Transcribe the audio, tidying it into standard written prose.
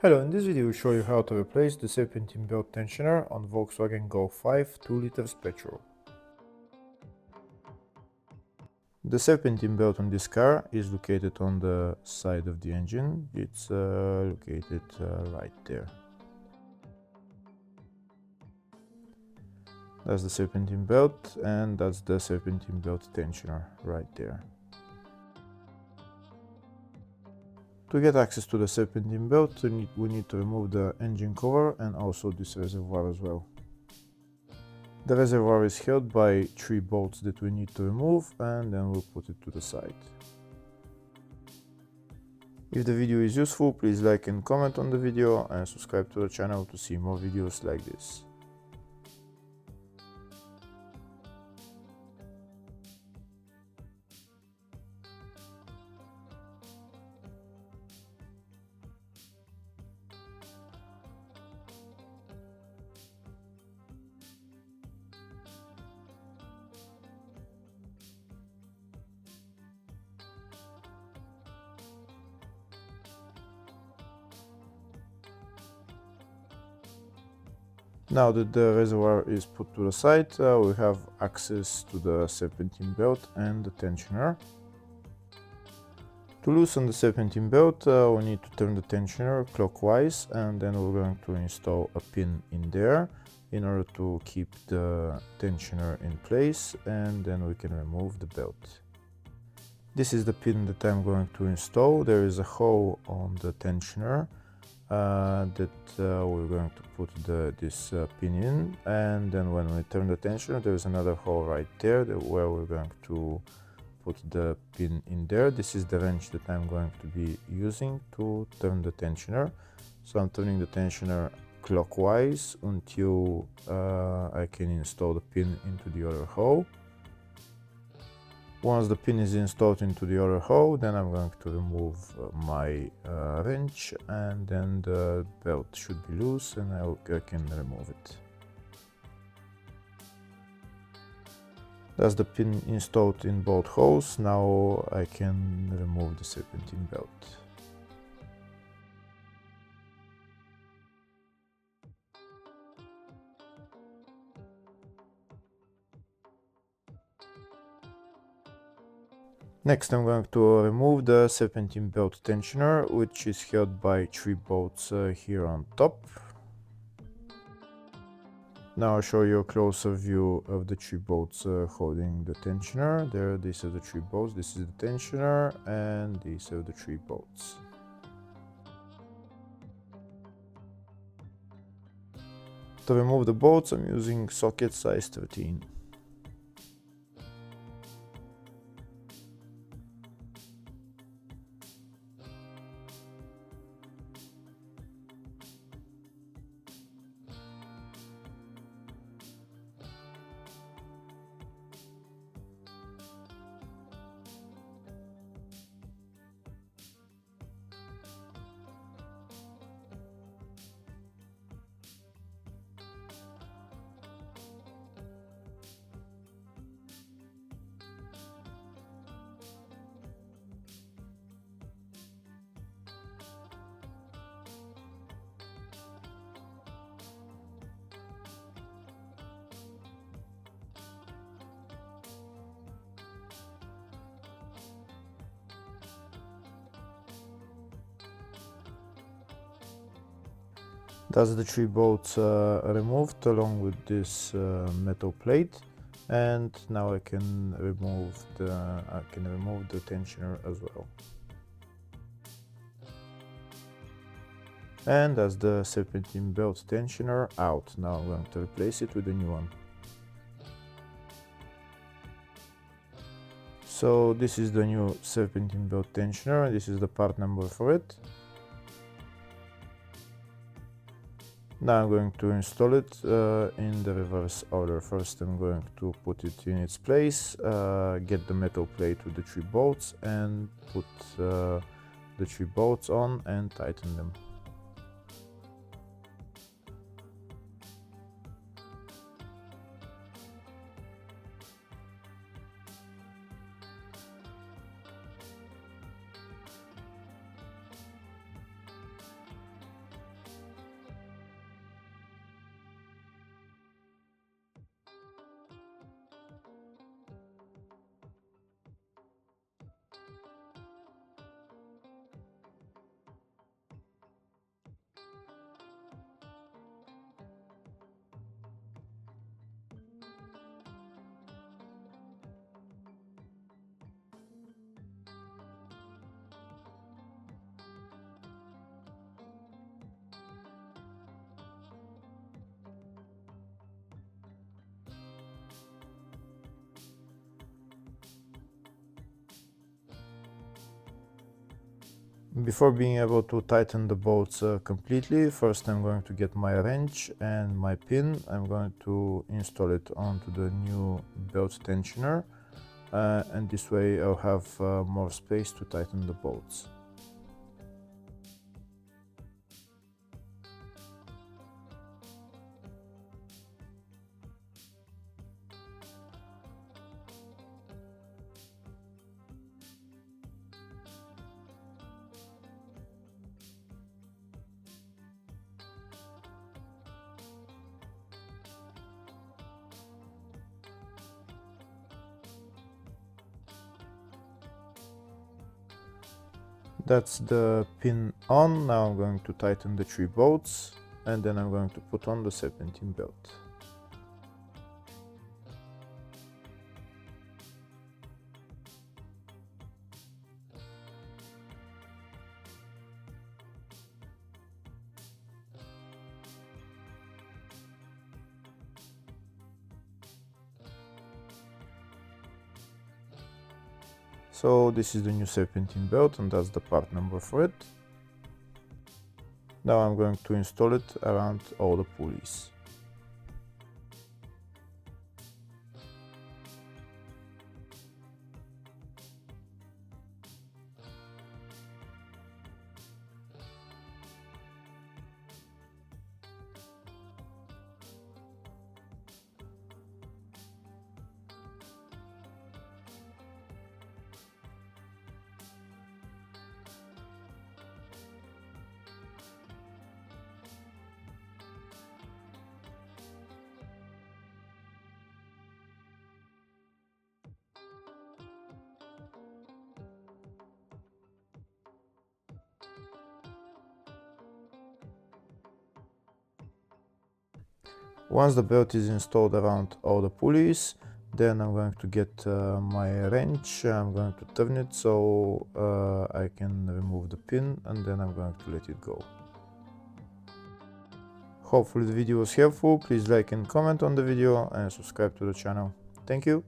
Hello, in this video we'll show you how to replace the serpentine belt tensioner on Volkswagen Golf 5 2 liters petrol. The serpentine belt on this car is located on the side of the engine. It's located right there. That's the serpentine belt, and that's the serpentine belt tensioner right there. To get access to the serpentine belt, we need to remove the engine cover and also this reservoir as well. The reservoir is held by 3 bolts that we need to remove, and then we'll put it to the side. If the video is useful, please like and comment on the video and subscribe to the channel to see more videos like this. Now that the reservoir is put to the side, we have access to the serpentine belt and the tensioner. To loosen the serpentine belt, we need to turn the tensioner clockwise, and then we're going to install a pin in there in order to keep the tensioner in place, and then we can remove the belt. This is the pin that I'm going to install. There is a hole on the tensioner that we're going to put this pin in, and then when we turn the tensioner, there is another hole right there where we're going to put the pin in there. This is the wrench that I'm going to be using to turn the tensioner. So I'm turning the tensioner clockwise until I can install the pin into the other hole. Once the pin is installed into the other hole, then I'm going to remove my wrench, and then the belt should be loose and I can remove it. That's the pin installed in both holes. Now I can remove the serpentine belt. Next, I'm going to remove the serpentine belt tensioner, which is held by 3 bolts here on top. Now I'll show you a closer view of the 3 bolts holding the tensioner. There, these are the 3 bolts. This is the tensioner, and these are the 3 bolts. To remove the bolts, I'm using socket size 13. That's the 3 bolts removed along with this metal plate, and now I can remove the tensioner as well. And that's the serpentine belt tensioner out. Now I'm going to replace it with a new one. So this is the new serpentine belt tensioner. This is the part number for it. Now I'm going to install it in the reverse order. First I'm going to put it in its place, get the metal plate with the 3 bolts, and put the 3 bolts on and tighten them. Before being able to tighten the bolts completely, first I'm going to get my wrench and my pin. I'm going to install it onto the new belt tensioner, and this way I'll have more space to tighten the bolts. That's the pin on. Now I'm going to tighten the 3 bolts, and then I'm going to put on the serpentine belt. So this is the new serpentine belt, and that's the part number for it. Now I'm going to install it around all the pulleys. Once the belt is installed around all the pulleys, then I'm going to get my wrench. I'm going to turn it so I can remove the pin, and then I'm going to let it go. Hopefully the video was helpful. Please like and comment on the video and subscribe to the channel. Thank you.